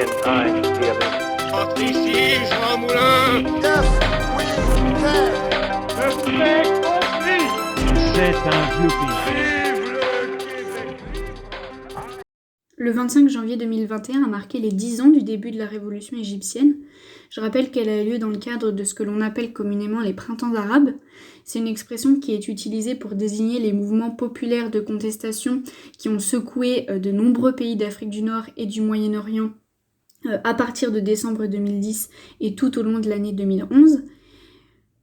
and I, the other. Entre ici, Jean Moulin. Yes, we can. C'est un vieux pays. Vive le Québec. Le 25 janvier 2021 a marqué les 10 ans du début de la révolution égyptienne. Je rappelle qu'elle a eu lieu dans le cadre de ce que l'on appelle communément les printemps arabes. C'est une expression qui est utilisée pour désigner les mouvements populaires de contestation qui ont secoué de nombreux pays d'Afrique du Nord et du Moyen-Orient à partir de décembre 2010 et tout au long de l'année 2011.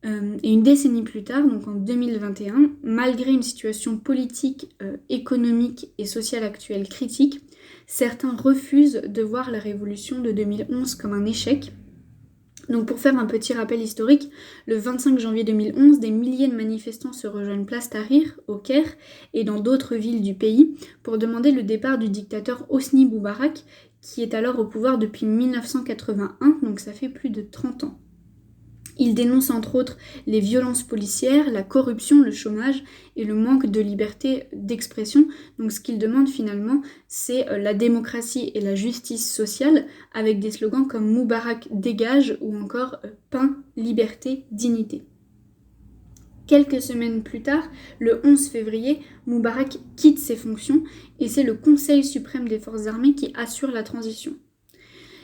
Et une décennie plus tard, donc en 2021, malgré une situation politique, économique et sociale actuelle critique, certains refusent de voir la révolution de 2011 comme un échec. Donc pour faire un petit rappel historique, le 25 janvier 2011, des milliers de manifestants se rejoignent place Tahrir, au Caire et dans d'autres villes du pays pour demander le départ du dictateur Hosni Moubarak, qui est alors au pouvoir depuis 1981, donc ça fait plus de 30 ans. Il dénonce entre autres les violences policières, la corruption, le chômage et le manque de liberté d'expression. Donc ce qu'il demande finalement, c'est la démocratie et la justice sociale avec des slogans comme Moubarak dégage ou encore pain, liberté, dignité. Quelques semaines plus tard, le 11 février, Moubarak quitte ses fonctions et c'est le Conseil suprême des forces armées qui assure la transition.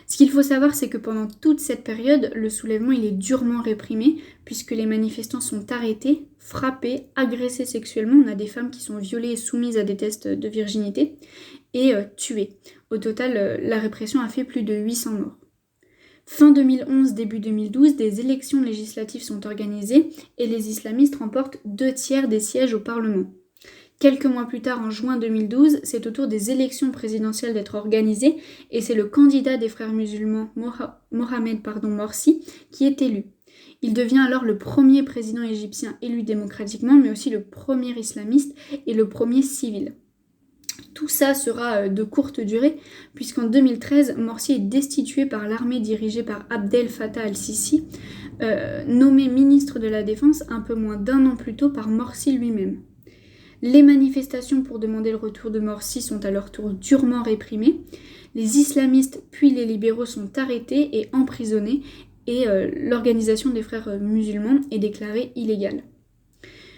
Ce qu'il faut savoir, c'est que pendant toute cette période, le soulèvement il est durement réprimé, puisque les manifestants sont arrêtés, frappés, agressés sexuellement. On a des femmes qui sont violées et soumises à des tests de virginité, et tuées. Au total, la répression a fait plus de 800 morts. Fin 2011, début 2012, des élections législatives sont organisées, et les islamistes remportent 2/3 des sièges au Parlement. Quelques mois plus tard, en juin 2012, c'est au tour des élections présidentielles d'être organisées et c'est le candidat des frères musulmans, Mohamed Morsi, qui est élu. Il devient alors le premier président égyptien élu démocratiquement, mais aussi le premier islamiste et le premier civil. Tout ça sera de courte durée, puisqu'en 2013, Morsi est destitué par l'armée dirigée par Abdel Fattah al-Sisi, nommé ministre de la Défense un peu moins d'un an plus tôt par Morsi lui-même. Les manifestations pour demander le retour de Morsi sont à leur tour durement réprimées. Les islamistes puis les libéraux sont arrêtés et emprisonnés et l'organisation des frères musulmans est déclarée illégale.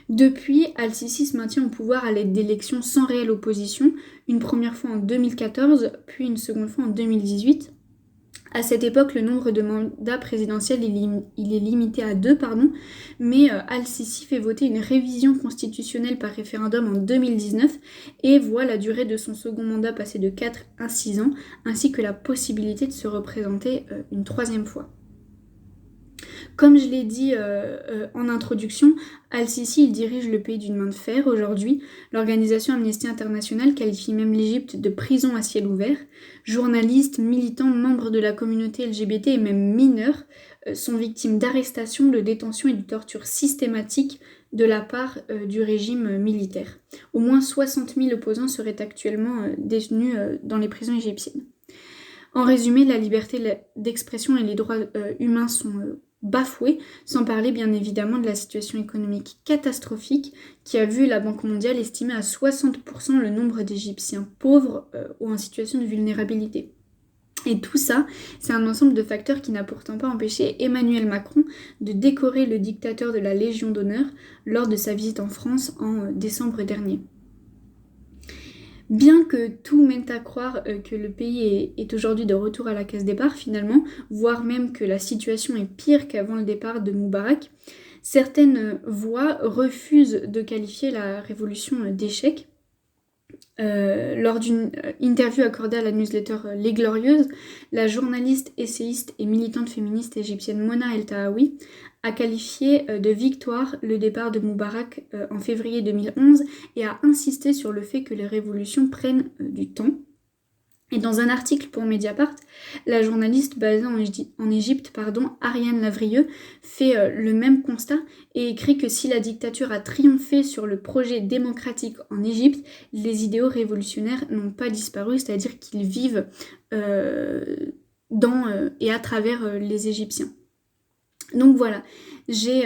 Depuis, Al-Sisi se maintient au pouvoir à l'aide d'élections sans réelle opposition, une première fois en 2014, puis une seconde fois en 2018. À cette époque, le nombre de mandats présidentiels il est limité à 2, mais Al-Sisi fait voter une révision constitutionnelle par référendum en 2019 et voit la durée de son second mandat passer de 4 à 6 ans, ainsi que la possibilité de se représenter une 3e fois. Comme je l'ai dit en introduction, Al-Sisi il dirige le pays d'une main de fer aujourd'hui. L'organisation Amnesty International qualifie même l'Égypte de prison à ciel ouvert. Journalistes, militants, membres de la communauté LGBT et même mineurs sont victimes d'arrestations, de détentions et de tortures systématiques de la part du régime militaire. Au moins 60 000 opposants seraient actuellement détenus dans les prisons égyptiennes. En résumé, la liberté d'expression et les droits humains sont bafoués, sans parler bien évidemment de la situation économique catastrophique qui a vu la Banque mondiale estimer à 60% le nombre d'Égyptiens pauvres ou en situation de vulnérabilité. Et tout ça, c'est un ensemble de facteurs qui n'a pourtant pas empêché Emmanuel Macron de décorer le dictateur de la Légion d'honneur lors de sa visite en France en décembre dernier. Bien que tout mène à croire que le pays est aujourd'hui de retour à la case départ finalement, voire même que la situation est pire qu'avant le départ de Moubarak, certaines voix refusent de qualifier la révolution d'échec. Lors d'une interview accordée à la newsletter Les Glorieuses, la journaliste, essayiste et militante féministe égyptienne Mona El Tahawi a qualifié de victoire le départ de Moubarak en février 2011 et a insisté sur le fait que les révolutions prennent du temps. Et dans un article pour Mediapart, la journaliste basée en Égypte, Ariane Lavrieux, fait le même constat et écrit que si la dictature a triomphé sur le projet démocratique en Égypte, les idéaux révolutionnaires n'ont pas disparu, c'est-à-dire qu'ils vivent dans et à travers les Égyptiens. Donc voilà, j'ai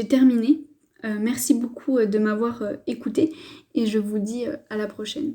terminé. Merci beaucoup de m'avoir écouté et je vous dis à la prochaine.